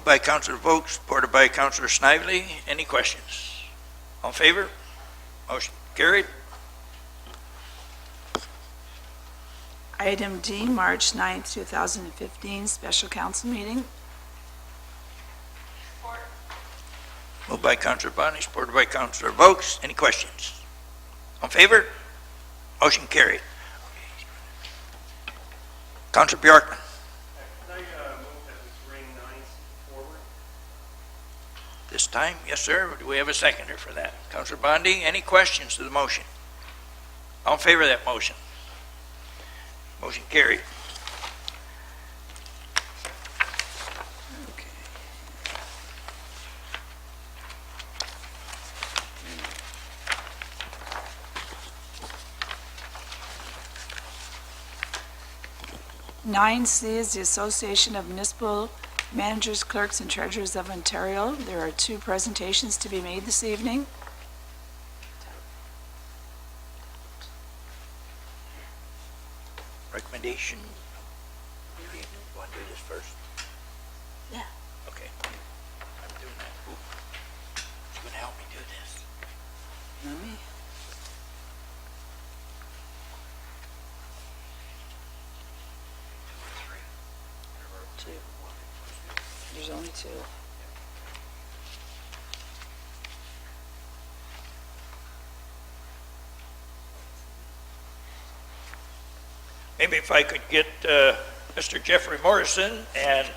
Moved by Councillor Vogel, supported by Councillor Snively. Any questions? All in favor? Motion carried. Item D, March 9th, 2015, special council meeting. Moved by Councillor Bonnie, supported by Councillor Vogel. Any questions? All in favor? Motion carried. Councillor Bjorkman. Can I move that we bring 9 forward? This time, yes, sir. Do we have a seconder for that? Councillor Bondi, any questions to the motion? All in favor of that motion? Motion carried. Okay. Nine C is the Association of Municipal Managers, Clerks, and Treasurers of Ontario. There are 2 presentations to be made this evening. Recommendation. You want to do this first? Yeah. Okay. I'm doing that. Ooh. Who's going to help me do this? Not me. Two. There's only 2. Maybe if I could get Mr. Jeffrey Morrison and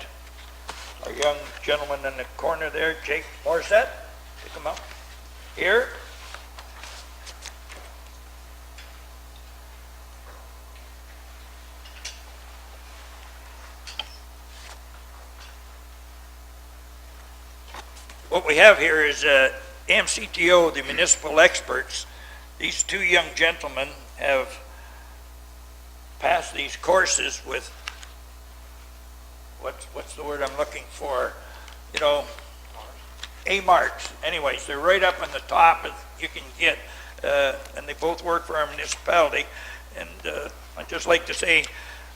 our young gentleman in the corner there, Jake Morissette, to come up here. What we have here is MCTO, the municipal experts. These 2 young gentlemen have passed these courses with, what's the word I'm looking for? You know, A marks. Anyways, they're right up on the top as you can get, and they both work for our municipality. And I'd just like to say,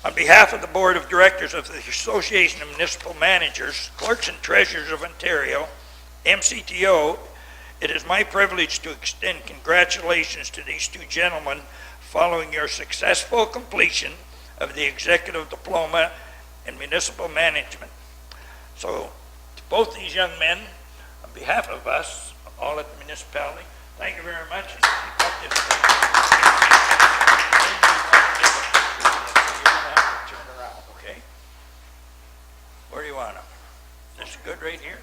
on behalf of the Board of Directors of the Association of Municipal Managers, Clerks and Treasurers of Ontario, MCTO, it is my privilege to extend congratulations to these 2 gentlemen following your successful completion of the Executive Diploma in Municipal Management. So, to both these young men, on behalf of us, all at the municipality, thank you very much. You're going to have to turn around, okay? Where do you want them? This is good right here?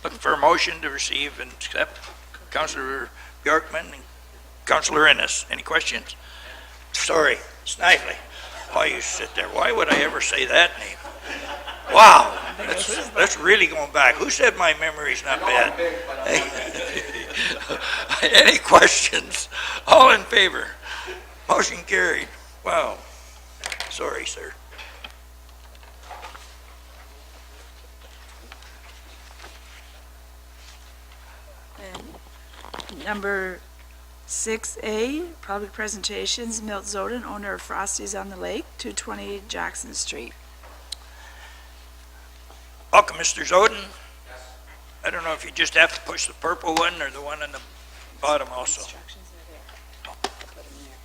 Looking for a motion to receive and accept. Councillor Bjorkman and Councillor Ennis. Any questions? Sorry, Snively. Why you sit there? Why would I ever say that name? Wow, that's really going back. Who said my memory's not bad? Any questions? All in favor? Motion carried. Wow. Sorry, sir. And number 6A, public presentations, Milt Zoden, owner of Frosty's on the Lake, 228 Jackson Street. Welcome, Mr. Zoden. I don't know if you just have to push the purple one or the one on the bottom also. Instructions are there. I'll put them there.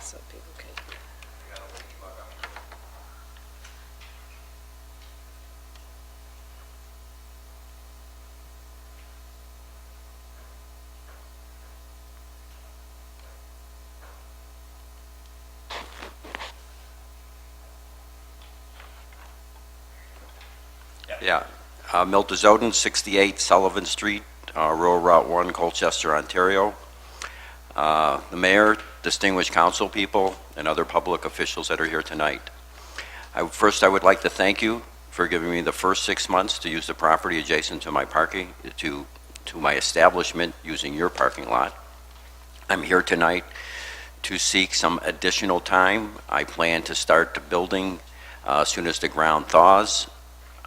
So people could. Yeah, Milt Zoden, 68 Sullivan Street, Rural Route 1, Colchester, Ontario. The mayor, distinguished council people, and other public officials that are here tonight. First, I would like to thank you for giving me the first 6 months to use the property adjacent to my parking, to my establishment using your parking lot. I'm here tonight to seek some additional time. I plan to start the building as soon as the ground thaws.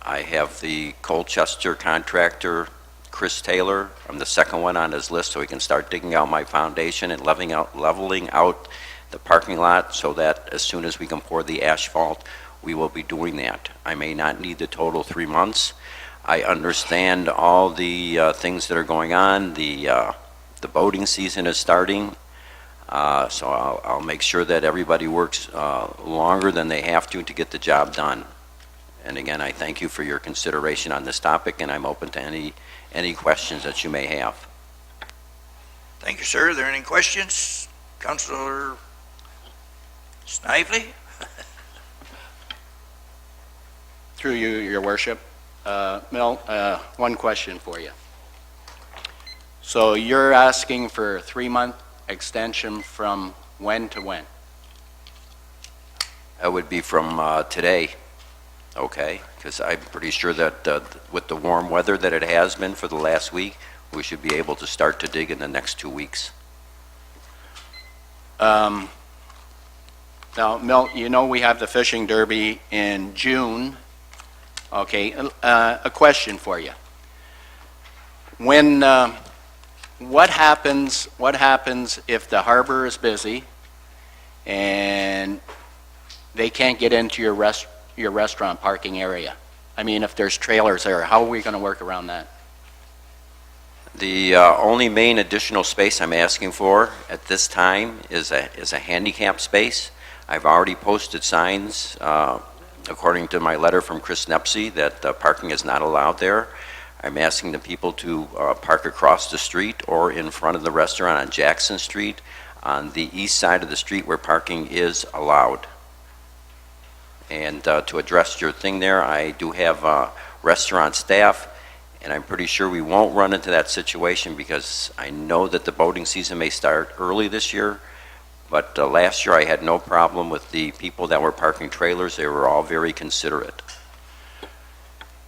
I have the Colchester contractor, Chris Taylor. I'm the second one on his list, so he can start digging out my foundation and leveling out the parking lot so that as soon as we can pour the asphalt, we will be doing that. I may not need the total 3 months. I understand all the things that are going on. The boating season is starting, so I'll make sure that everybody works longer than they have to get the job done. And again, I thank you for your consideration on this topic, and I'm open to any questions that you may have. Thank you, sir. Are there any questions? Councilor Snively? Through you, your worship. Mel, one question for you. So you're asking for a 3-month extension from when to when? That would be from today, okay? Because I'm pretty sure that with the warm weather that it has been for the last week, we should be able to start to dig in the next 2 weeks. Now, Mel, you know we have the fishing derby in June. Okay, a question for you. When, what happens if the harbor is busy and they can't get into your restaurant parking area? I mean, if there's trailers there, how are we going to work around that? The only main additional space I'm asking for at this time is a handicap space. I've already posted signs, according to my letter from Chris Nepsey, that parking is not allowed there. I'm asking the people to park across the street or in front of the restaurant on Jackson Street, on the east side of the street where parking is allowed. And to address your thing there, I do have restaurant staff, and I'm pretty sure we won't run into that situation because I know that the boating season may start early this year. But last year I had no problem with the people that were parking trailers. They were all very considerate.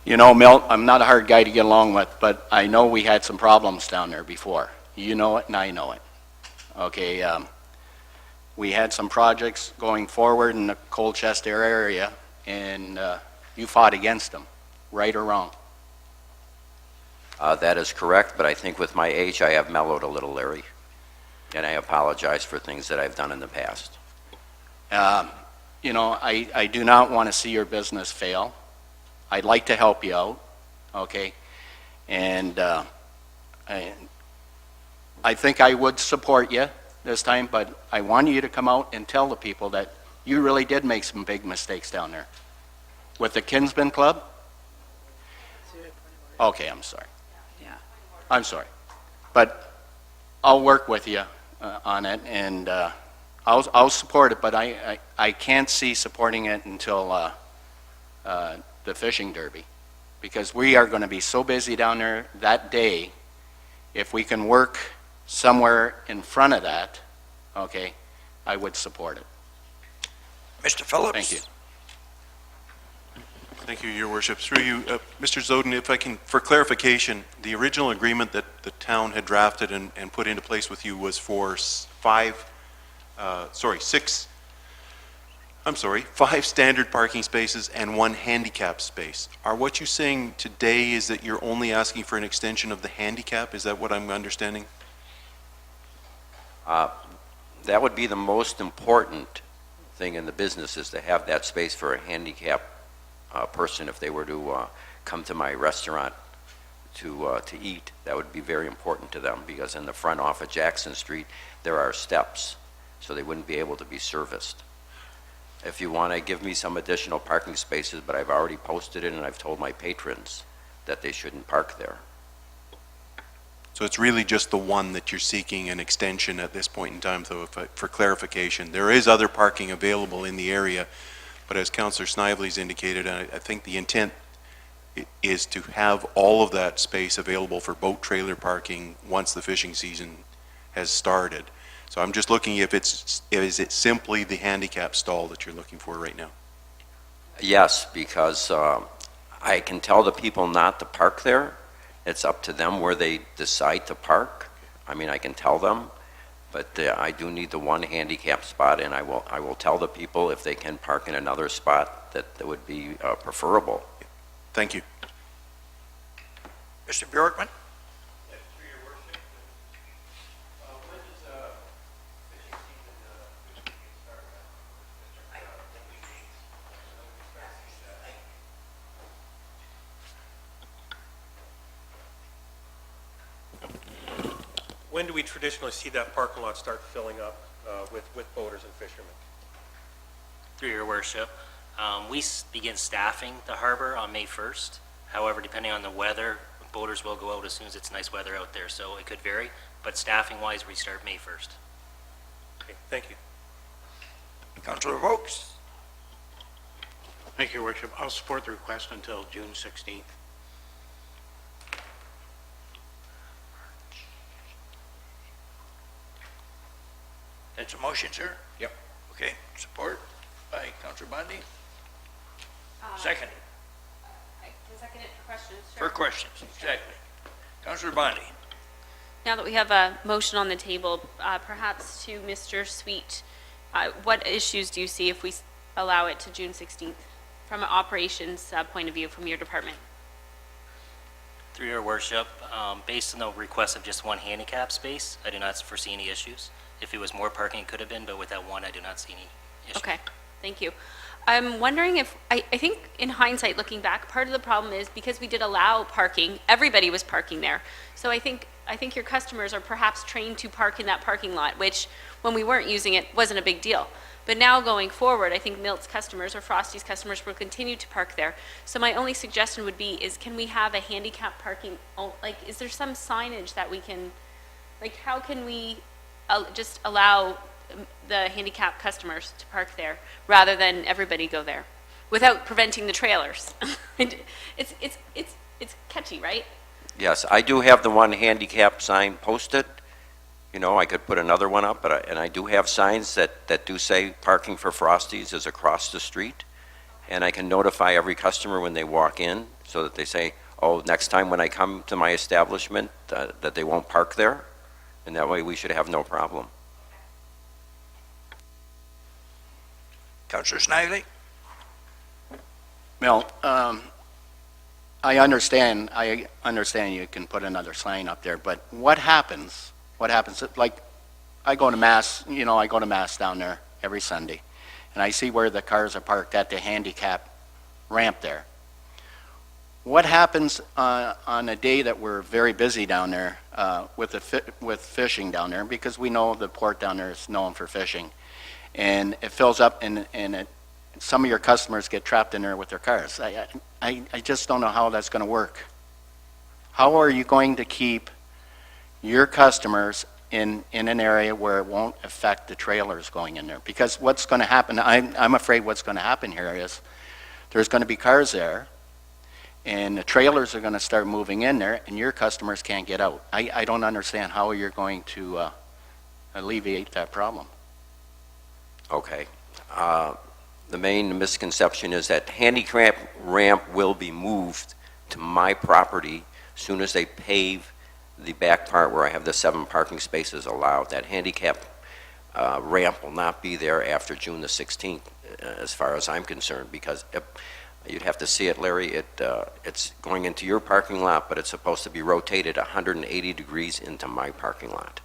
You know, Milt, I'm not a hard guy to get along with, but I know we had some problems down there before. You know it and I know it. Okay, we had some projects going forward in the Colchester area, and you fought against them, right or wrong? That is correct, but I think with my age I have mellowed a little, Larry. And I apologize for things that I've done in the past. You know, I do not want to see your business fail. I'd like to help you out, okay? And I think I would support you this time, but I want you to come out and tell the people that you really did make some big mistakes down there. With the Kinsman Club? Okay, I'm sorry. Yeah. I'm sorry. But I'll work with you on it, and I'll support it, but I can't see supporting it until the fishing derby, because we are going to be so busy down there that day. If we can work somewhere in front of that, okay, I would support it. Mr. Phillips? Thank you. Thank you, Your Worship. Through you, Mr. Zoden, if I can, for clarification, the original agreement that the town had drafted and put into place with you was for five standard parking spaces and 1 handicap space. Are what you're saying today is that you're only asking for an extension of the handicap? Is that what I'm understanding? That would be the most important thing in the business, is to have that space for a handicap person if they were to come to my restaurant to eat. That would be very important to them, because in the front off of Jackson Street there are steps, so they wouldn't be able to be serviced. If you want to give me some additional parking spaces, but I've already posted it and I've told my patrons that they shouldn't park there. So it's really just the one that you're seeking an extension at this point in time, though, for clarification. There is other parking available in the area, but as Councillor Snively's indicated, I think the intent is to have all of that space available for boat trailer parking once the fishing season has started. So I'm just looking if is it simply the handicap stall that you're looking for right now? Yes, because I can tell the people not to park there. It's up to them where they decide to park. I mean, I can tell them, but I do need the one handicap spot, and I will tell the people if they can park in another spot that would be preferable. Thank you. Mr. Bjorkman? When do we traditionally see that parking lot start filling up with boaters and fishermen? Through your worship, we begin staffing the harbor on May 1st. However, depending on the weather, boaters will go out as soon as it's nice weather out there, so it could vary. But staffing-wise, we start May 1st. Okay, thank you. Councilor Vokes? Thank you, Your Worship. I'll support the request until June 16th. That's a motion, sir? Yep. Okay, support by Councilor Bundy. Second, I can second it for questions. for questions, exactly. Councilor Bundy. Now that we have a motion on the table, perhaps to Mr. Sweet, what issues do you see if we allow it to June 16th from an operations point of view from your department? Through your worship, based on the request of just one handicap space, I do not foresee any issues. If it was more parking, it could have been, but with that one, I do not see any issues. Okay, thank you. I'm wondering if, I think in hindsight, looking back, part of the problem is because we did allow parking, everybody was parking there. So I think your customers are perhaps trained to park in that parking lot, which when we weren't using it, wasn't a big deal. But now going forward, I think Milt's customers or Frosty's customers will continue to park there. So my only suggestion would be is can we have a handicap parking, like is there some signage that we can, like how can we just allow the handicap customers to park there rather than everybody go there without preventing the trailers? It's catchy, right? Yes, I do have the one handicap sign posted. You know, I could put another one up, and I do have signs that do say parking for Frosties is across the street. And I can notify every customer when they walk in so that they say, oh, next time when I come to my establishment, that they won't park there. And that way we should have no problem. Councilor Snively? Well, I understand you can put another sign up there, but what happens, like, I go to Mass down there every Sunday, and I see where the cars are parked at the handicap ramp there. What happens on a day that we're very busy down there with fishing down there, because we know the port down there is known for fishing, and it fills up and some of your customers get trapped in there with their cars. I just don't know how that's going to work. How are you going to keep your customers in an area where it won't affect the trailers going in there? Because what's going to happen, I'm afraid what's going to happen here is there's going to be cars there, and the trailers are going to start moving in there, and your customers can't get out. I don't understand how you're going to alleviate that problem. Okay. The main misconception is that handicap ramp will be moved to my property as soon as they pave the back part where I have the 7 parking spaces allowed. That handicap ramp will not be there after June the 16th, as far as I'm concerned, because you'd have to see it, Larry. It's going into your parking lot, but it's supposed to be rotated 180 degrees into my parking lot.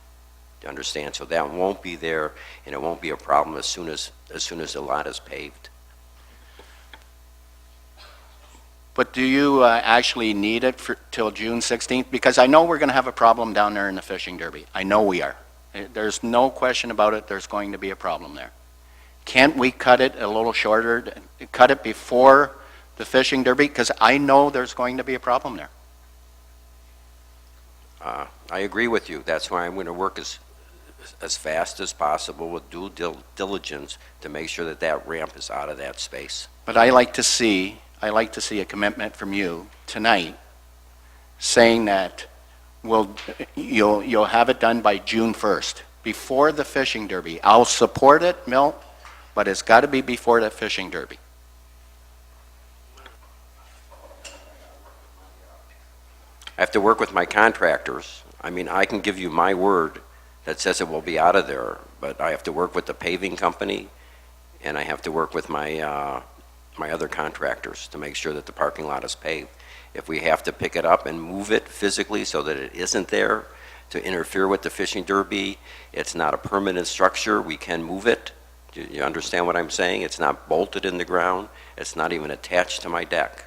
You understand? So that won't be there, and it won't be a problem as soon as the lot is paved. But do you actually need it till June 16th? Because I know we're going to have a problem down there in the fishing derby. I know we are. There's no question about it. There's going to be a problem there. Can't we cut it a little shorter, cut it before the fishing derby? Because I know there's going to be a problem there. I agree with you. That's why I'm going to work as fast as possible with due diligence to make sure that ramp is out of that space. But I like to see I'd like to see a commitment from you tonight saying that you'll have it done by June 1st, before the fishing derby. I'll support it, Milt, but it's got to be before the fishing derby. I have to work with my contractors. I mean, I can give you my word that says it will be out of there, but I have to work with the paving company, and I have to work with my, my other contractors to make sure that the parking lot is paved. If we have to pick it up and move it physically so that it isn't there to interfere with the fishing derby, it's not a permanent structure, we can move it. Do you understand what I'm saying? It's not bolted in the ground. It's not even attached to my deck.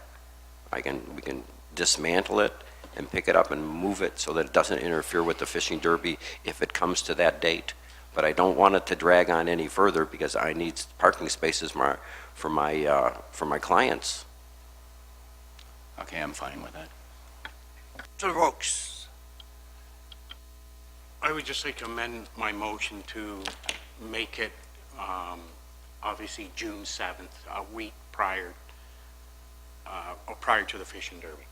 We can dismantle it and pick it up and move it so that it doesn't interfere with the fishing derby if it comes to that date. But I don't want it to drag on any further because I need parking spaces for my clients. Okay, I'm fine with that. Councillor Vokes. I would just like to amend my motion to make it, obviously, June 7th, a week prior, or prior to the fishing derby.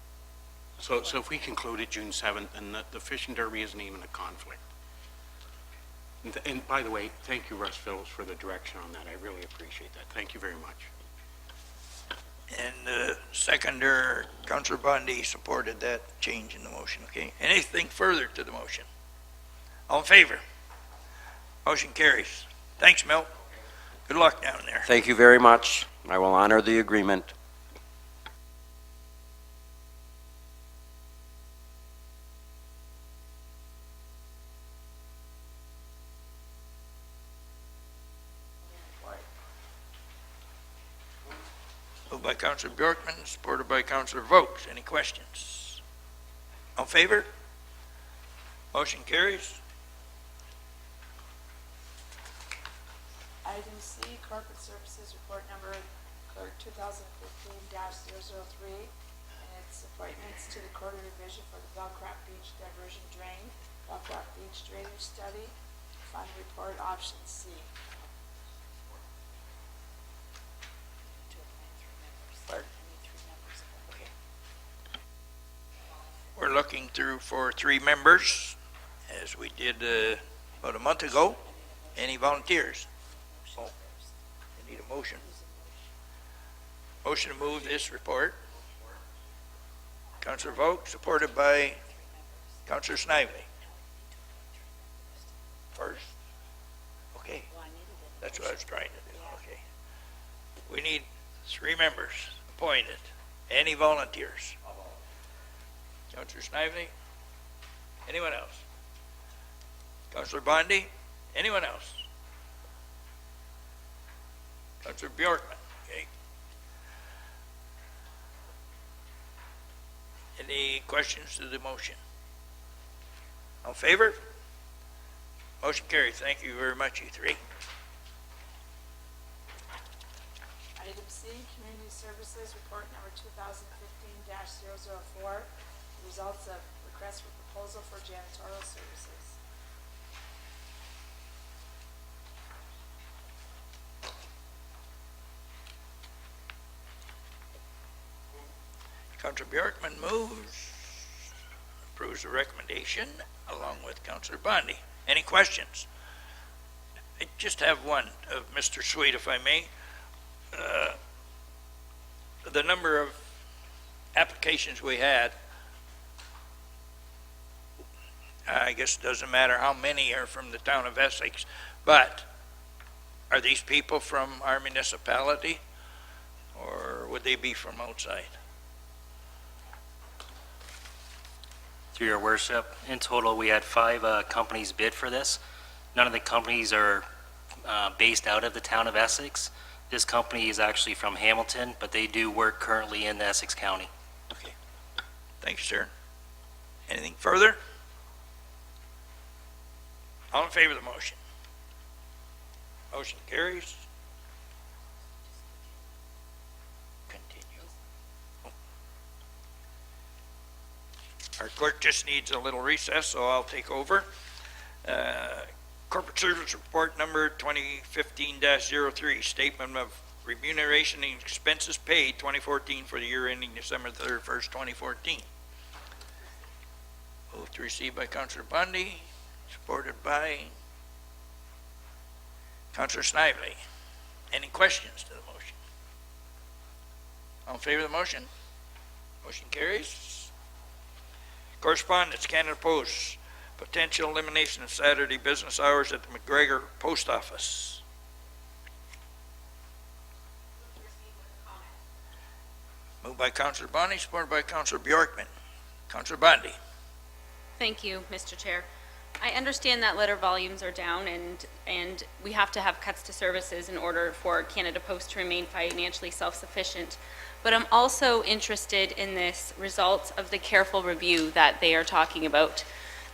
So if we concluded June 7th, then the fishing derby isn't even a conflict. And by the way, thank you, Russ Phillips, for the direction on that. I really appreciate that. Thank you very much. And seconder, Councillor Bundy, supported that change in the motion, okay? Anything further to the motion? All in favor? Motion carries. Thanks, Milt. Good luck down there. Thank you very much. I will honor the agreement. Moved by Councillor Bjorkman, supported by Councillor Vokes. Any questions? All in favor? Motion carries. Item C, Corporate Services Report Number Clerk 2015-003, and its appointments to the Court of Revision for the Belcroft Beach Diversion Drain, Belcroft Beach Drainage Study, Fund Report Option C. We're looking through for 3 members, as we did about a month ago. Any volunteers? Oh, I need a motion. Motion to move this report. Councillor Vokes, supported by Councillor Snively. First? Okay. That's what I was trying to do, okay. We need 3 members appointed. Any volunteers? Councillor Snively? Anyone else? Councillor Bondi? Anyone else? Councillor Bjorkman? Okay. Any questions to the motion? All in favor? Motion carries. Thank you very much, you 3. Item C, Community Services Report Number 2015-004, results of request for proposal for janitorial services. Councillor Bjorkman moves, approves the recommendation, along with Councillor Bondi. Any questions? I just have one of Mr. Sweet, if I may. The number of applications we had, I guess it doesn't matter how many are from the town of Essex, but are these people from our municipality, or would they be from outside? Through your worship, in total, we had 5 companies bid for this. None of the companies are based out of the town of Essex. This company is actually from Hamilton, but they do work currently in Essex County. Okay. Thank you, sir. Anything further? All in favor of the motion? Motion carries. Continue. Our clerk just needs a little recess, so I'll take over. Corporate Service Report Number 2015-03, Statement of remuneration and expenses paid 2014 for the year ending December 31st, 2014. Moved to receive by Councillor Bundy, supported by Councillor Snively. Any questions to the motion? All in favor of the motion? Motion carries. Correspondence, Canada Post, potential elimination of Saturday business hours at the McGregor Post Office. Moved by Councillor Bundy, supported by Councillor Bjorkman. Councillor Bundy. Thank you, Mr. Chair. I understand that letter volumes are down and we have to have cuts to services in order for Canada Post to remain financially self-sufficient. But I'm also interested in this results of the careful review that they are talking about.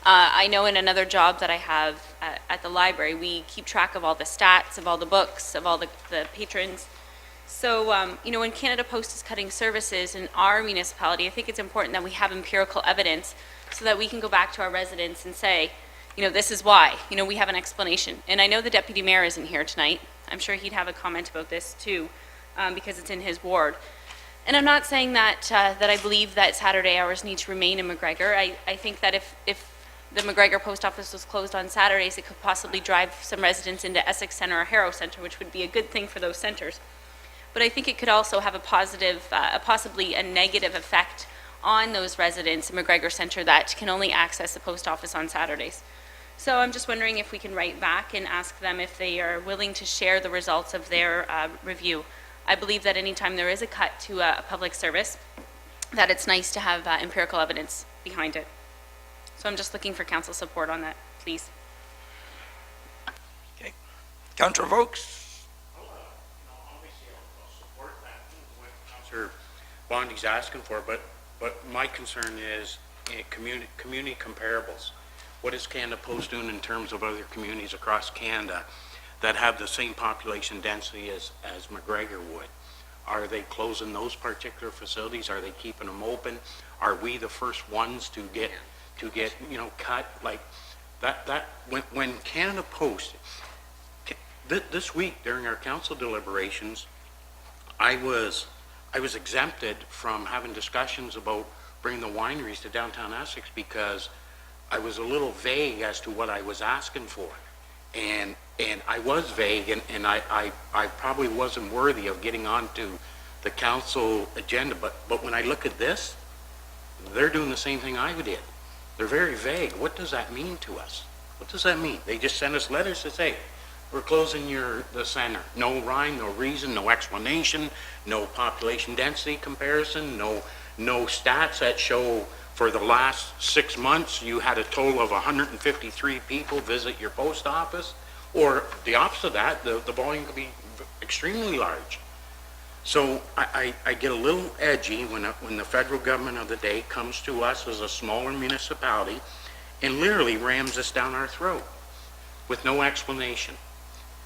I know in another job that I have at the library, we keep track of all the stats, of all the books, of all the patrons. So, you know, when Canada Post is cutting services in our municipality, I think it's important that we have empirical evidence so that we can go back to our residents and say, you know, this is why. You know, we have an explanation. And I know the deputy mayor isn't here tonight. I'm sure he'd have a comment about this too, because it's in his ward. And I'm not saying that that I believe that Saturday hours need to remain in McGregor. I think that if the McGregor Post Office was closed on Saturdays, it could possibly drive some residents into Essex Centre or Harrow Centre, which would be a good thing for those centres. But I think it could also have a positive, possibly a negative effect on those residents in McGregor Centre that can only access the post office on Saturdays. So I'm just wondering if we can write back and ask them if they are willing to share the results of their review. I believe that anytime there is a cut to a public service, that it's nice to have empirical evidence behind it. So I'm just looking for council support on that, please. Okay. Councillor Vokes? Obviously, I'll support that, what Councillor Bondy's asking for, but my concern is community comparables. What is Canada Post doing in terms of other communities across Canada that have the same population density as McGregor would? Are they closing those particular facilities? Are they keeping them open? Are we the first ones to get you know, cut like that? When Canada Post this week during our council deliberations, I was exempted from having discussions about bringing the wineries to downtown Essex because I was a little vague as to what I was asking for. And I was vague, and I probably wasn't worthy of getting onto the council agenda. But when I look at this, they're doing the same thing I did. They're very vague. What does that mean to us? What does that mean? They just send us letters that say, we're closing the center. No rhyme, no reason, no explanation, no population density comparison, no stats that show for the last 6 months you had a total of 153 people visit your post office, or the opposite of that, the volume could be extremely large. So I get a little edgy when the federal government of the day comes to us as a smaller municipality and literally rams us down our throat with no explanation.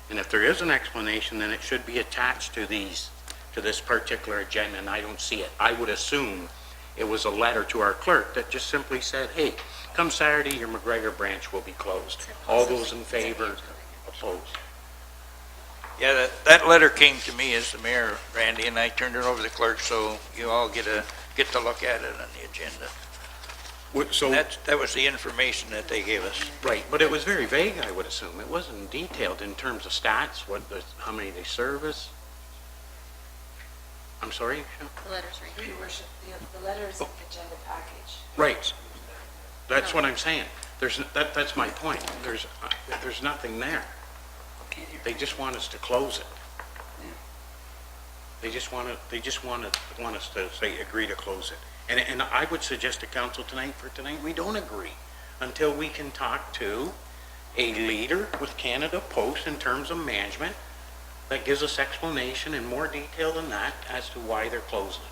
And if there is an explanation, then it should be attached to this particular agenda, and I don't see it. I would assume it was a letter to our clerk that just simply said, hey, come Saturday, your McGregor branch will be closed. All those in favor, opposed. Yeah, that letter came to me as the mayor, Randy, and I turned it over to the clerk, so you all get to look at it on the agenda. So That was the information that they gave us. right, but it was very vague, I would assume. It wasn't detailed in terms of stats, how many they service. I'm sorry? The letter's right here. Your Worship, the letter is in the agenda package. Right. That's what I'm saying. That's my point. There's nothing there. They just want us to close it. They just want us to say, agree to close it. And I would suggest to council tonight, we don't agree until we can talk to a leader with Canada Post in terms of management that gives us explanation in more detail than that as to why they're closing it.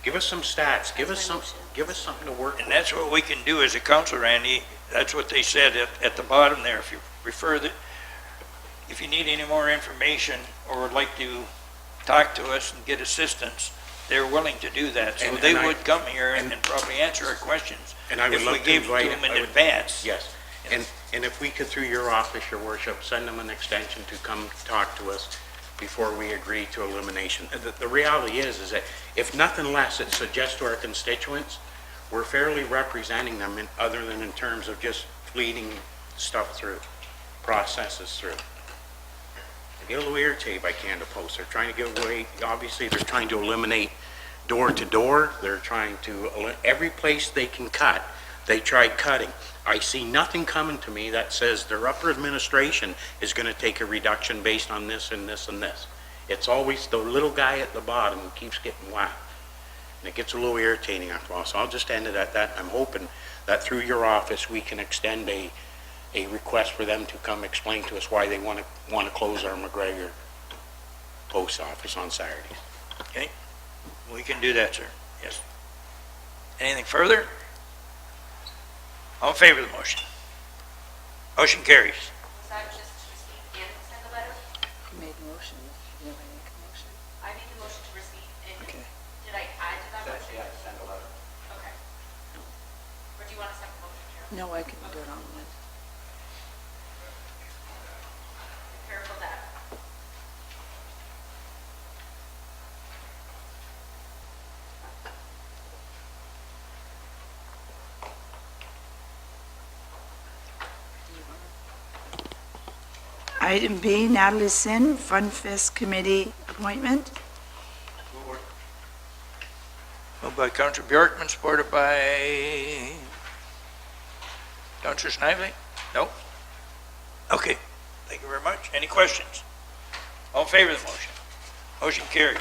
Give us some stats, give us something to work with. And that's what we can do as a council, Randy. That's what they said at the bottom there. If you if you need any more information or would like to talk to us and get assistance, they're willing to do that. So they would come here and probably answer our questions And I would if love we to gave it invite to them in advance. Yes, And if we could, through your office, your worship, send them an extension to come talk to us before we agree to elimination. The reality is that if nothing less, it suggests to our constituents, we're fairly representing them in, other than in terms of just leading stuff through, processes through. I get a little irritated by Canada Post. They're trying to give away, obviously, they're trying to eliminate door to door. They're trying to, every place they can cut, they tried cutting. I see nothing coming to me that says their upper administration is going to take a reduction based on this and this and this. It's always the little guy at the bottom who keeps getting whacked. And it gets a little irritating after a while. So I'll just end it at that. I'm hoping that through your office, we can extend a request for them to come explain to us why they want to close our McGregor post office on Saturdays. Okay, we can do that, sir. Yes. Anything further? All in favor of the motion? Motion carries. Was that just to receive and send the letter? You made the motion. You never make a motion. I made the motion to receive, and Okay. did I add to that motion? send a letter. Okay. Or do you want a second motion, Chair? No, I can do it on one. Careful that. Item B, Natalie Sin, Fund Fest Committee appointment. Moved by Councillor Bjorkman, supported by Councillor Snively? No? Okay, thank you very much. Any questions? All in favor of the motion? Motion carries.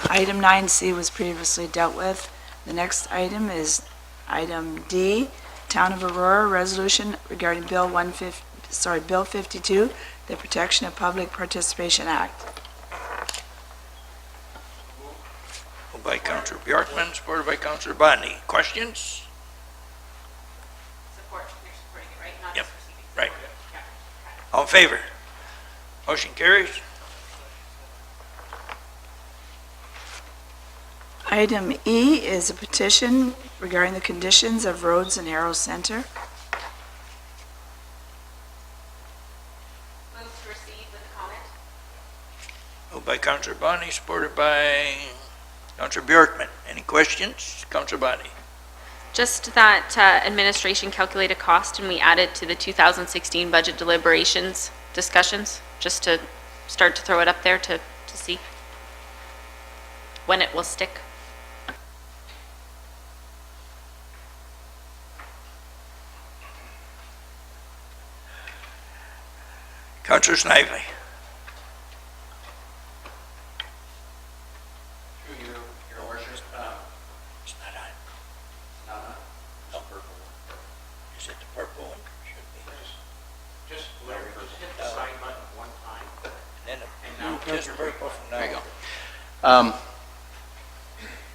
Item 9C was previously dealt with. The next item is item D, Town of Aurora Resolution regarding Bill 52, the Protection of Public Participation Act. Moved by Councillor Bjorkman, supported by Councillor Bondi. Questions? Support, you're supporting it, right? Not Yep, just receiving. right. Yeah. Okay. All in favor? Motion carries. Item E is a petition regarding the conditions of roads in Harrow Center. Move to receive with a comment. Moved by Councillor Bondi, supported by Councillor Bjorkman. Any questions? Councillor Bondi. Just that administration calculated cost, and we added to the 2016 budget deliberations discussions, just to start to throw it up there to see when it will stick. Councillor Snively. Your worship, It's not on. no, No. Is it the purple one? Should be. Just hit the side button one time. And then now just purple from now. There you go.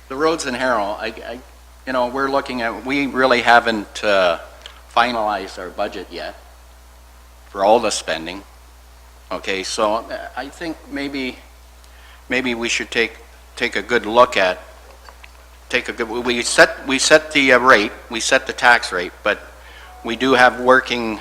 The roads in Harrow, we're looking at, we really haven't finalized our budget yet for all the spending. Okay, so I think maybe we should take a good look at, we set the rate, we set the tax rate, but we do have working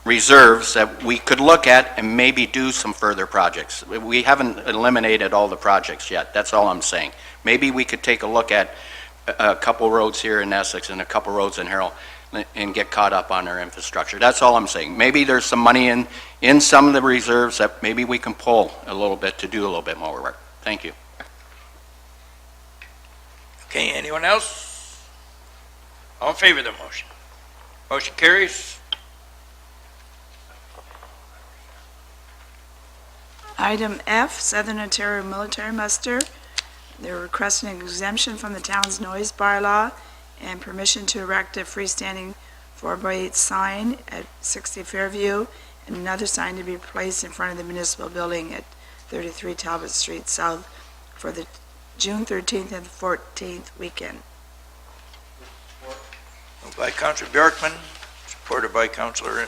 reserves that we could look at and maybe do some further projects. We haven't eliminated all the projects yet, that's all I'm saying. Maybe we could take a look at a couple roads here in Essex and a couple roads in Harrow and get caught up on our infrastructure. That's all I'm saying. Maybe there's some money in some of the reserves that maybe we can pull a little bit to do a little bit more work. Thank you. Okay, anyone else? All in favor of the motion? Motion carries. Item F, Southern Ontario Military Muster. They're requesting an exemption from the town's noise bylaw and permission to erect a freestanding 4x8 sign at 60 Fairview and another sign to be placed in front of the municipal building at 33 Talbot Street South for the June 13th and 14th weekend. Moved by Councillor Bjorkman, supported by Councillor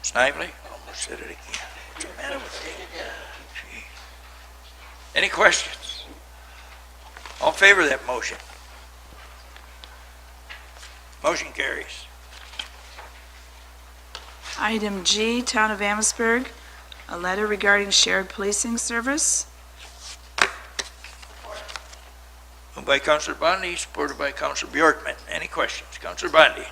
Snively. Almost said it again. What's the matter with me? Gee. Any questions? All in favor of that motion? Motion carries. Item G, Town of Amherstburg, a letter regarding shared policing service. Moved by Councillor Bondi, supported by Councillor Bjorkman. Any questions? Councillor Bondi.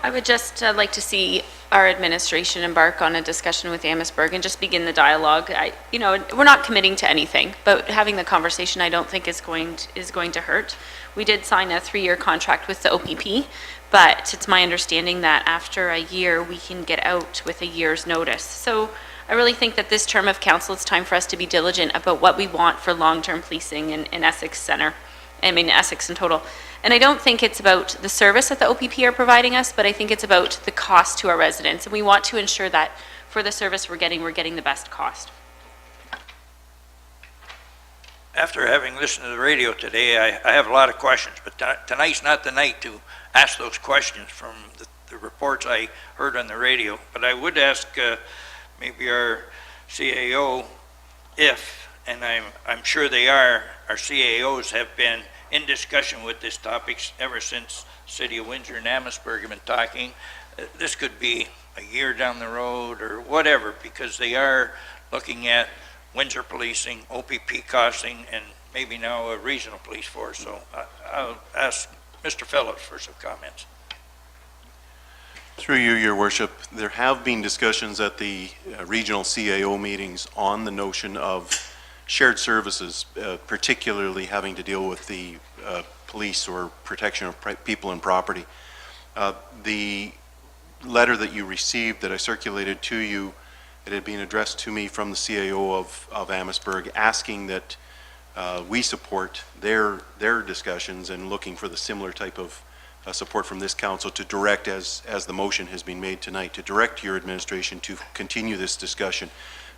I would just like to see our administration embark on a discussion with Amherstburg and just begin the dialogue. We're not committing to anything, but having the conversation I don't think is going to hurt. We did sign a 3-year contract with the OPP, but it's my understanding that after a year, we can get out with a year's notice. So I really think that this term of council, it's time for us to be diligent about what we want for long-term policing in Essex Center. Essex in total. And I don't think it's about the service that the OPP are providing us, but I think it's about the cost to our residents. And we want to ensure that for the service we're getting the best cost. After having listened to the radio today, I have a lot of questions, but tonight's not the night to ask those questions from the reports I heard on the radio. But I would ask maybe our CAO if, and I'm sure they are, our CAOs have been in discussion with this topic ever since City of Windsor and Amherstburg have been talking. This could be a year down the road or whatever, because they are looking at Windsor policing, OPP costing, and maybe now a regional police force. So I'll ask Mr. Phillips for some comments. Through you, Your Worship, there have been discussions at the regional CAO meetings on the notion of shared services, particularly having to deal with the police or protection of people and property. The letter that you received that I circulated to you, it had been addressed to me from the CAO of Amherstburg, asking that we support their discussions and looking for the similar type of support from this council to direct, as the motion has been made tonight, to direct your administration to continue this discussion,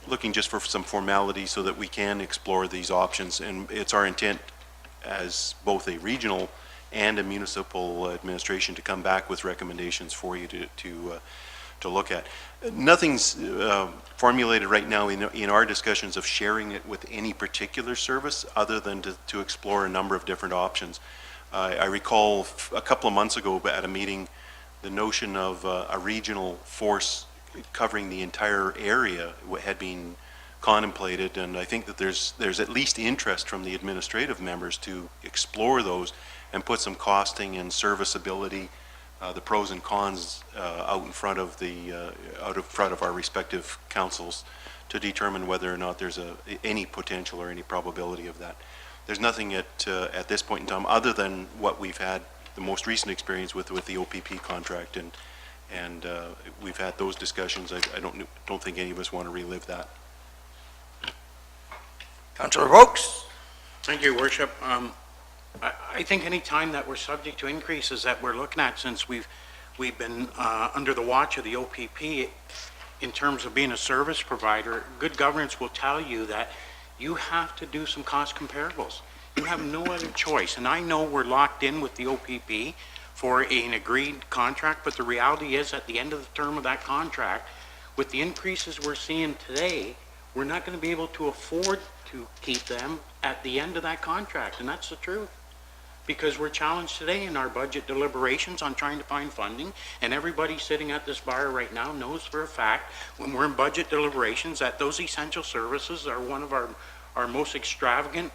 looking just for some formality so that we can explore these options. And it's our intent as both a regional and a municipal administration to come back with recommendations for you to look at. Nothing's formulated right now in our discussions of sharing it with any particular service, other than to explore a number of different options. I recall a couple of months ago at a meeting, the notion of a regional force covering the entire area had been contemplated, and I think that there's at least interest from the administrative members to explore those and put some costing and serviceability, the pros and cons out in front of our respective councils to determine whether or not there's any potential or any probability of that. There's nothing at this point in time other than what we've had the most recent experience with the OPP contract, and we've had those discussions. I don't think any of us want to relive that. Councillor Vokes. Thank you, Worship. I think any time that we're subject to increases that we're looking at, since we've been under the watch of the OPP in terms of being a service provider, good governance will tell you that you have to do some cost comparables. You have no other choice. And I know we're locked in with the OPP for an agreed contract, but the reality is at the end of the term of that contract, with the increases we're seeing today, we're not going to be able to afford to keep them at the end of that contract. And that's the truth. Because we're challenged today in our budget deliberations on trying to find funding, and everybody sitting at this bar right now knows for a fact when we're in budget deliberations that those essential services are one of our most extravagant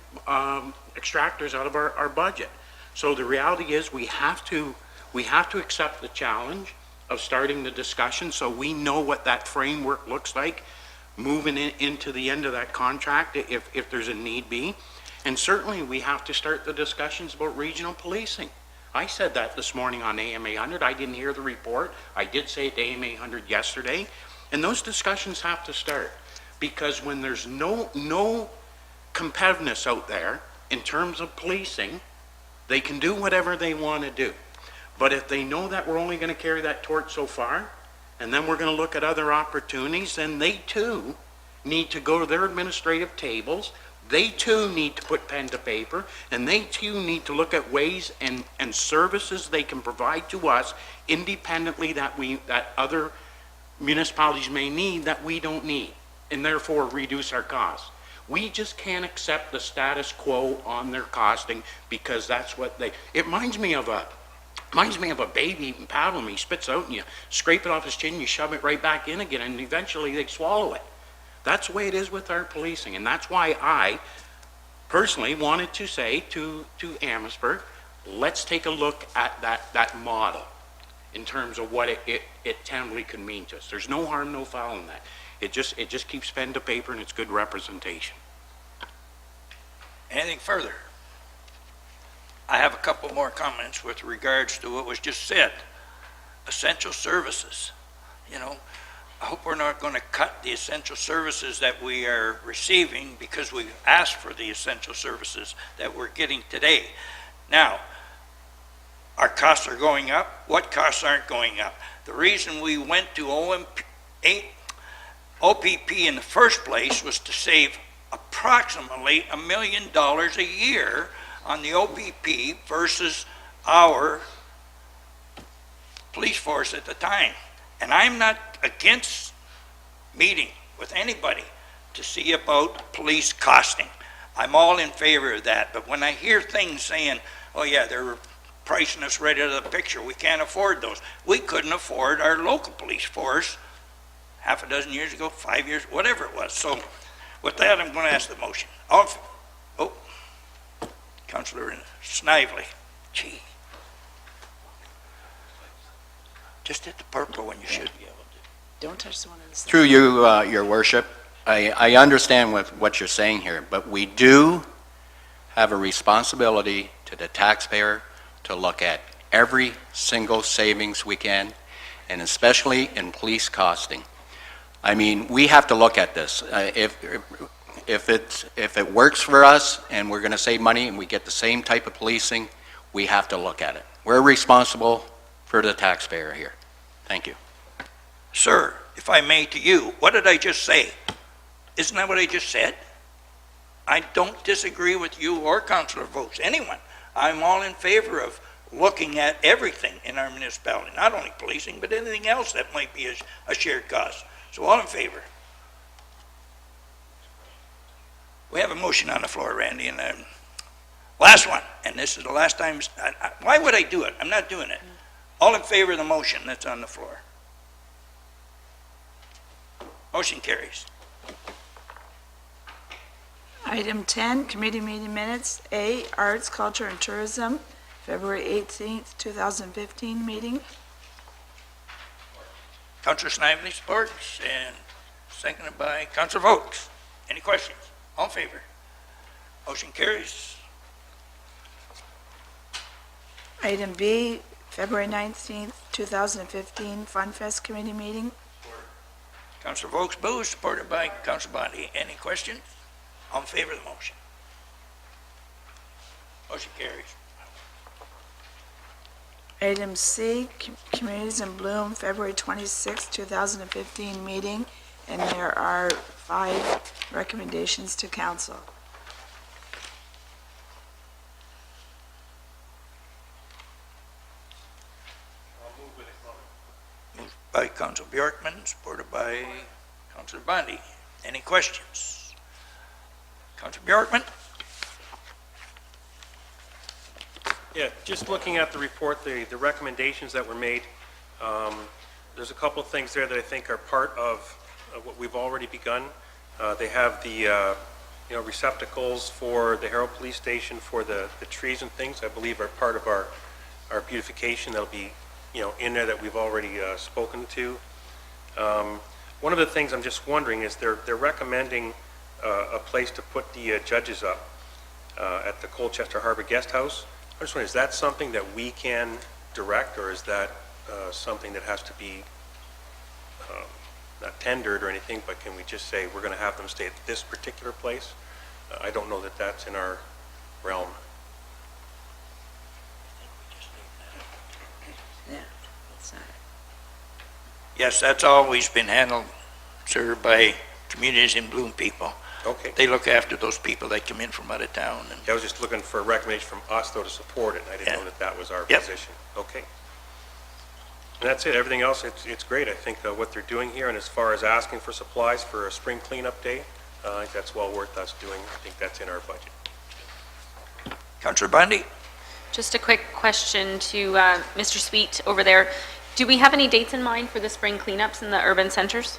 extractors out of our budget. So the reality is we have to accept the challenge of starting the discussion so we know what that framework looks like moving into the end of that contract if there's a need be. And certainly we have to start the discussions about regional policing. I said that this morning on AM 800. I didn't hear the report. I did say it to AM 800 yesterday. And those discussions have to start, because when there's no competitiveness out there in terms of policing, they can do whatever they want to do. But if they know that we're only going to carry that torch so far, and then we're going to look at other opportunities, then they too need to go to their administrative tables. They too need to put pen to paper, and they too need to look at ways and services they can provide to us independently that other municipalities may need that we don't need, and therefore reduce our costs. We just can't accept the status quo on their costing, because that's what it reminds me of a Reminds me of a baby eating paddle. He spits out and you scrape it off his chin, you shove it right back in again, and eventually they swallow it. That's the way it is with our policing, and that's why I personally wanted to say to Amherstburg, let's take a look at that model in terms of what it tangibly could mean to us. There's no harm, no foul in that. It just keeps pen to paper, and it's good representation. Anything further? I have a couple more comments with regards to what was just said. Essential services, you know, I hope we're not going to cut the essential services that we are receiving because we asked for the essential services that we're getting today. Now, our costs are going up. What costs aren't going up? The reason we went to OPP in the first place was to save approximately $1 million a year on the OPP versus our police force at the time. And I'm not against meeting with anybody to see about police costing. I'm all in favor of that. But when I hear things saying, oh yeah, they're pricing us right out of the picture, we can't afford those. We couldn't afford our local police force half a dozen years ago, 5 years, whatever it was. So with that, I'm going to ask the motion. Councillor Snively. Gee. Just hit the purple when you should be able to. Don't touch the one on the side. Through you, Your Worship, I understand with what you're saying here, but we do have a responsibility to the taxpayer to look at every single savings we can, and especially in police costing. I mean, we have to look at this. If it works for us and we're going to save money and we get the same type of policing, we have to look at it. We're responsible for the taxpayer here. Thank you. Sir, if I may to you, what did I just say? Isn't that what I just said? I don't disagree with you or Councillor Vokes, anyone. I'm all in favor of looking at everything in our municipality, not only policing, but anything else that might be a shared cost. So all in favor. We have a motion on the floor, Randy, and last one, and this is the last time. Why would I do it? I'm not doing it. All in favor of the motion that's on the floor. Motion carries. Item 10, committee meeting minutes. A, Arts, Culture, and Tourism, February 18th, 2015 meeting. Councillor Snively supports, and seconded by Councillor Vokes. Any questions? All in favor? Motion carries. Item B, February 19th, 2015 Fun Fest committee meeting. Councillor Vokes moves, supported by Councillor Bondi. Any questions? All in favor of the motion? Motion carries. Item C, Communities in Bloom, February 26th, 2015 meeting, and there are 5 recommendations to council. Moved by Councillor Bjorkman, supported by Councillor Bondi. Any questions? Councillor Bjorkman? Yeah, just looking at the report, the recommendations that were made, there's a couple of things there that I think are part of what we've already begun. They have the receptacles for the Harrow Police Station for the trees and things, I believe are part of our beautification. That'll be in there that we've already spoken to. One of the things I'm just wondering is they're recommending a place to put the judges up at the Colchester Harbor Guest House. I just wonder, is that something that we can direct, or is that something that has to be not tendered or anything, but can we just say we're going to have them stay at this particular place? I don't know that that's in our realm. Yeah, that's not it. Yes, that's always been handled, sir, by Communities in Bloom people. Okay. They look after those people that come in from out of town. And I was just looking for a recommendation from us, though, to support it, and I didn't know that that was our Yep. position. Okay. And that's it. Everything else, it's great. I think what they're doing here, and as far as asking for supplies for a spring cleanup day, I think that's well worth us doing. I think that's in our budget. Councillor Bundy? Just a quick question to Mr. Sweet over there. Do we have any dates in mind for the spring cleanups in the urban centers?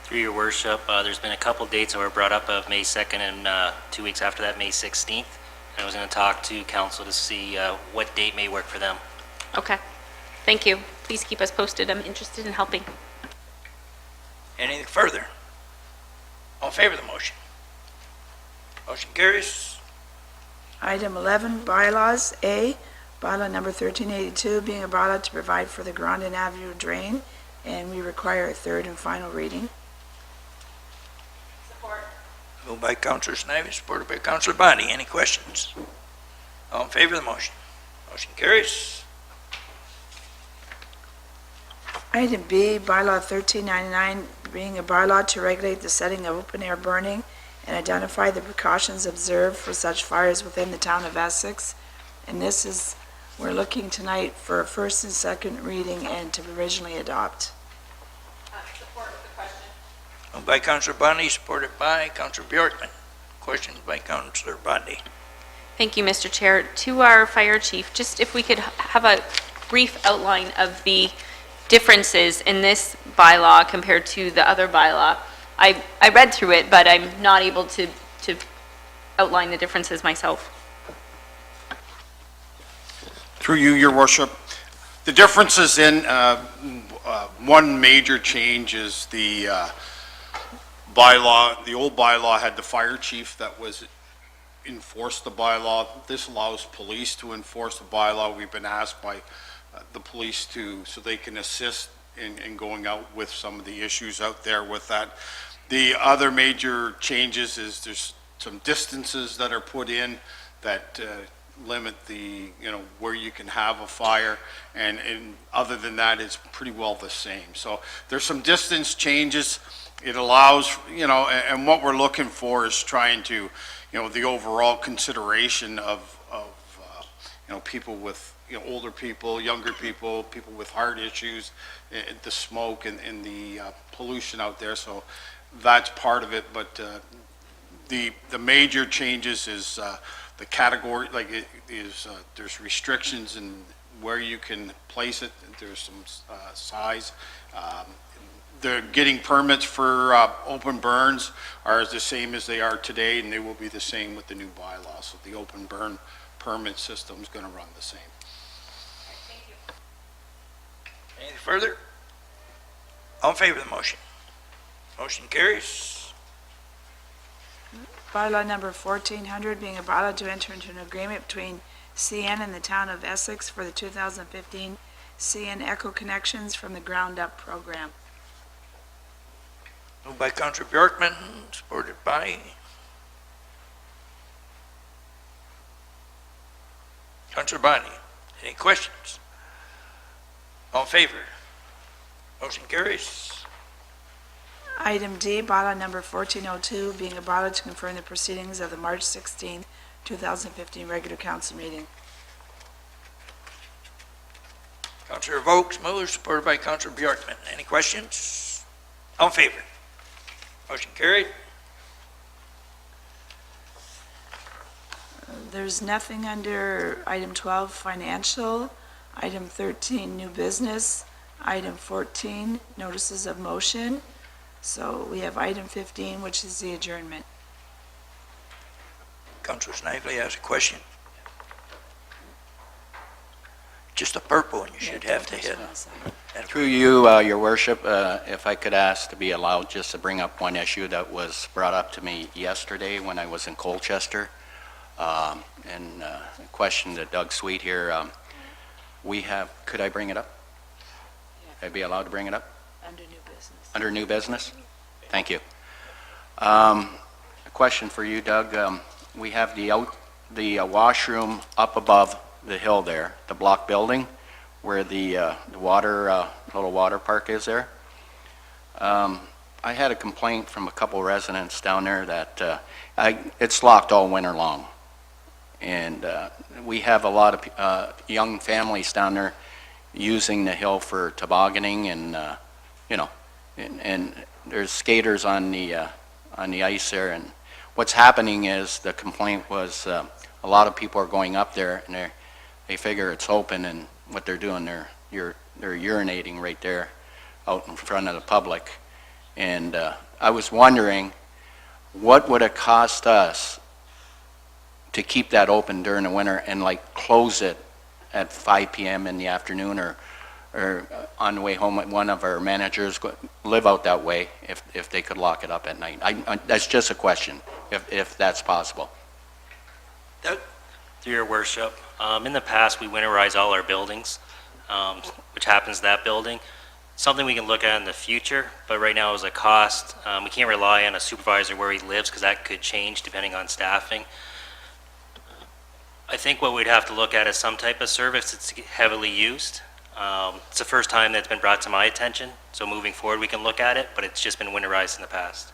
Through your worship, there's been a couple dates that were brought up of May 2nd and 2 weeks after that, May 16th. And I was going to talk to council to see what date may work for them. Okay, thank you. Please keep us posted. I'm interested in helping. Anything further? All in favor of the motion? Motion carries. Item 11, bylaws. A, bylaw number 1382, being a bylaw to provide for the Grandin Avenue drain, and we require a third and final reading. Moved by Councillor Snivy, supported by Councillor Bondy. Any questions? All in favor of the motion? Motion carries. Item B, bylaw 1399, being a bylaw to regulate the setting of open-air burning and identify the precautions observed for such fires within the town of Essex. And this is, we're looking tonight for a first and second reading and to provisionally adopt. Moved by Councillor Bondy, supported by Councillor Bjorkman. Questions by Councillor Bondy. Thank you, Mr. Chair. To our fire chief, just if we could have a brief outline of the differences in this bylaw compared to the other bylaw. I read through it, but I'm not able to outline the differences myself. Through you, your worship, the differences in one major change is the bylaw. The old bylaw had the fire chief that was enforce the bylaw. This allows police to enforce the bylaw. We've been asked by the police so they can assist in going out with some of the issues out there with that. The other major changes is there's some distances that are put in that limit the, where you can have a fire, and other than that, it's pretty well the same. So there's some distance changes. It allows, and what we're looking for is trying to, the overall consideration of people with, older people, younger people, people with heart issues, the smoke and the pollution out there. So that's part of it. But the major changes is the category, there's restrictions in where you can place it. There's some size. They're getting permits for open burns are the same as they are today, and they will be the same with the new bylaw. So the open burn permit system is going to run the same. Anything further? All in favor of the motion? Motion carries. Bylaw number 1400, being a bylaw to enter into an agreement between CN and the town of Essex for the 2015 CN Echo Connections from the Ground Up program. Moved by Councillor Bjorkman, supported by Councillor Bondy. Any questions? All in favor? Motion carries. Item D, bylaw number 1402, being a bylaw to confirm the proceedings of the March 16, 2015 regular council meeting. Councillor Vokes moves, supported by Councillor Bjorkman. Any questions? All in favor? Motion carried. There's nothing under item 12, financial, item 13, new business, item 14, notices of motion. So we have item 15, which is the adjournment. Councillor Snively has a question. Just a purple one you should have to hit. Through you, your worship, if I could ask to be allowed just to bring up one issue that was brought up to me yesterday when I was in Colchester. And a question to Doug Sweet here. Could I bring it up? Could I be allowed to bring it up? Under new business. Under new business? Thank you. A question for you, Doug. We have the washroom up above the hill there, the block building, where the little water park is there. I had a complaint from a couple residents down there that it's locked all winter long. And we have a lot of young families down there using the hill for tobogganing and, and there's skaters on the ice there. And what's happening is, the complaint was, a lot of people are going up there, and they figure it's open, and what they're doing, they're urinating right there out in front of the public. And I was wondering, what would it cost us to keep that open during the winter and like close it at 5 p.m. in the afternoon, or on the way home? One of our managers live out that way, if they could lock it up at night. That's just a question, if that's possible. Through your worship, in the past, we winterize all our buildings, which happens to that building. Something we can look at in the future, but right now is a cost. We can't rely on a supervisor where he lives, because that could change depending on staffing. I think what we'd have to look at is some type of service that's heavily used. It's the first time that's been brought to my attention, so moving forward, we can look at it, but it's just been winterized in the past.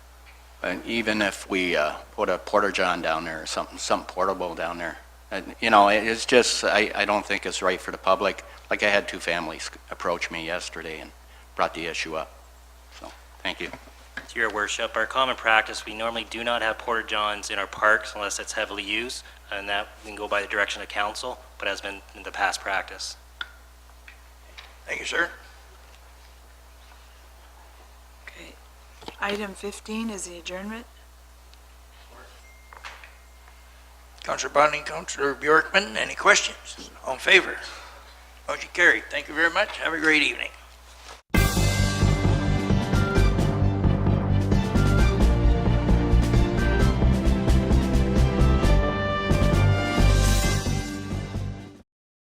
And even if we put a porta-john down there or something portable down there, and, you know, it's just, I don't think it's right for the public. Like, I had 2 families approach me yesterday and brought the issue up. So, thank you. To your worship, our common practice, we normally do not have porta-johns in our parks unless it's heavily used, and that we can go by the direction of council, but has been in the past practice. Thank you, sir. Okay. Item 15 is the adjournment. Councillor Bonding, Councillor Bjorkman, any questions? All in favor? Motion carried. Thank you very much. Have a great evening.